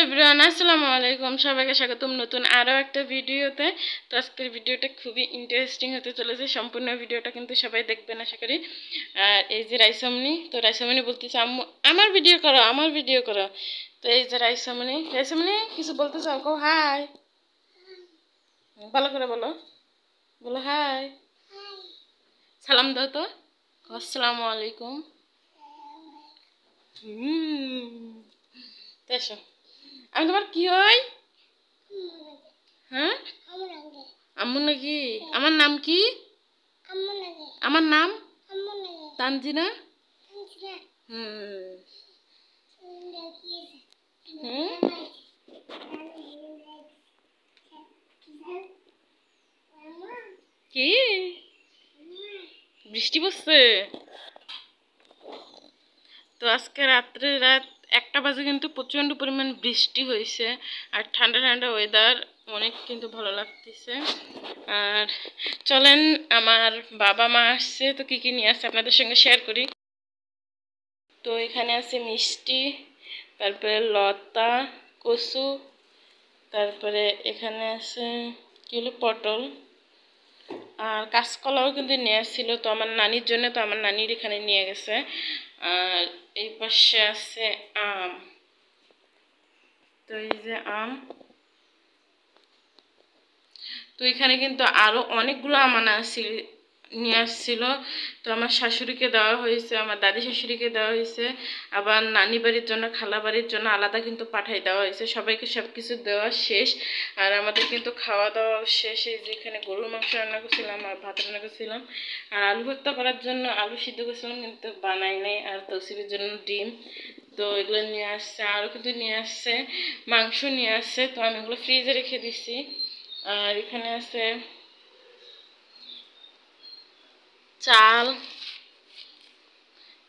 Everyone, আসসালামু আলাইকুম। সবাইকে স্বাগতম নতুন আরও একটা ভিডিওতে। তো আজকের ভিডিওটা খুবই ইন্টারেস্টিং হতে চলেছে। সম্পূর্ণ ভিডিওটা কিন্তু সবাই দেখবেন আশা করি। আর এই যে রাইসামনি, তো রাইসামনি বলতেছে আম্মু আমার ভিডিও করো, আমার ভিডিও করো। তো এই যে রাইসামনি কিছু বলতে চাও? কো হাই, ভালো করে বলো, বলো হাই, সালাম দাও তো, আসসালামু আলাইকুম। এসো, আমি তোমার কি হই? হ্যাঁ, আম্মু নাকি? আমার নাম কি? আমার নাম তানজিনা। হুম হুম কি বৃষ্টি পড়ছে? তো আজকে রাত 1টা বাজে কিন্তু প্রচণ্ড পরিমাণ বৃষ্টি হয়েছে। আর ঠান্ডা ঠান্ডা ওয়েদার, অনেক কিন্তু ভালো লাগতেছে। আর চলেন, আমার বাবা মা আসছে, তো কী কী নিয়ে আসছে আপনাদের সঙ্গে শেয়ার করি। তো এখানে আছে মিষ্টি, তারপরে লতা, কচু, তারপরে এখানে আছে কি হলো পটল, আর কাঁচকলাও কিন্তু নিয়ে আসছিল। তো আমার নানির জন্য, তো আমার নানির এখানে নিয়ে গেছে। আর এই পাশে আছে আম। তো এই যে আম, তো এখানে কিন্তু আরো অনেকগুলো আম নিয়ে আসছিল। তো আমার শাশুড়িকে দেওয়া হয়েছে, আমার দাদি শাশুড়িকে দেওয়া হয়েছে, আবার নানি বাড়ির জন্য, খালা বাড়ির জন্য আলাদা কিন্তু পাঠাই দেওয়া হয়েছে। সবাইকে সব কিছু দেওয়া শেষ। আর আমাদের কিন্তু খাওয়া দাওয়া শেষ। এই যে এখানে গরুর মাংস রান্না করছিলাম, আর ভাত রান্না করছিলাম, আর আলু ভর্তা করার জন্য আলু সিদ্ধ করছিলাম, কিন্তু বানাই নাই। আর তৌসিফের জন্য ডিম। তো এগুলো নিয়ে আসছে, আরও কিন্তু নিয়ে আসছে, মাংস নিয়ে আসছে। তো আমি এগুলো ফ্রিজে রেখে দিচ্ছি। আর এখানে আছে চাল,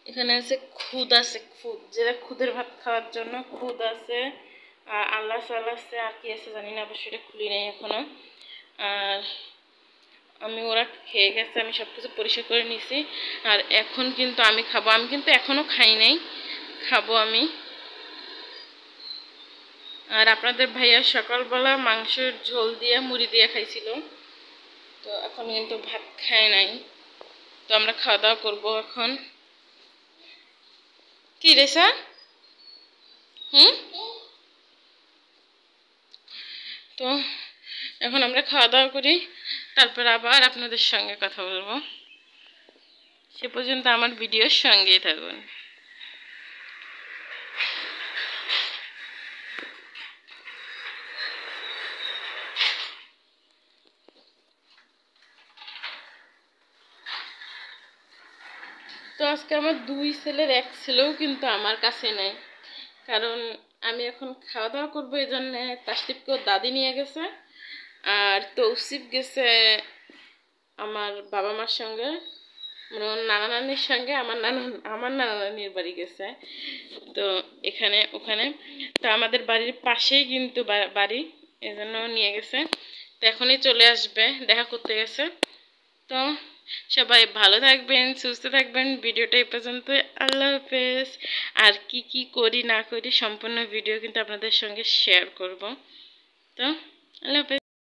এখানে আছে খুদ, যেটা খুদের ভাত খাওয়ার জন্য খুদ আছে, আর আল্লাহ চাল আছে, আর কি আছে জানি না, অবশ্যই এটা খুলি নেই এখনো। আর ওরা খেয়ে গেছে, আমি সব কিছু পরিষ্কার করে নিছি। আর এখন কিন্তু আমি খাবো, আমি কিন্তু এখনো খাই নাই, খাবো আমি। আর আপনাদের ভাইয়া সকালবেলা মাংসের ঝোল দিয়ে মুড়ি দিয়ে খাইছিল, তো এখন কিন্তু ভাত খায় নাই। তো আমরা খাওয়া দাওয়া করবো এখন। কি রে স্যার? তো এখন আমরা খাওয়া দাওয়া করি, তারপর আবার আপনাদের সঙ্গে কথা বলবো। সে পর্যন্ত আমার ভিডিওর সঙ্গেই থাকুন। তো আজকে আমার 2 ছেলের 1 ছেলেও কিন্তু আমার কাছে নেই, কারণ আমি এখন খাওয়া দাওয়া করবো। এই জন্য তাসরিফকেও দাদি নিয়ে গেছে, আর তৌসিফ গেছে আমার বাবা মার সঙ্গে, মানে ওর নানা নানির সঙ্গে। আমার নানা নানির বাড়ি গেছে। তো এখানে ওখানে, তো আমাদের বাড়ির পাশেই কিন্তু বাড়ি, এজন্য নিয়ে গেছে। তো এখনই চলে আসবে, দেখা করতে গেছে। তো সবাই ভালো থাকবেন, সুস্থ থাকবেন। ভিডিওটা এই পর্যন্ত, আল্লাহ হাফেজ। আর কি কি করি না করি সম্পূর্ণ ভিডিও কিন্তু আপনাদের সঙ্গে শেয়ার করব। তো আল্লাহ হাফেজ।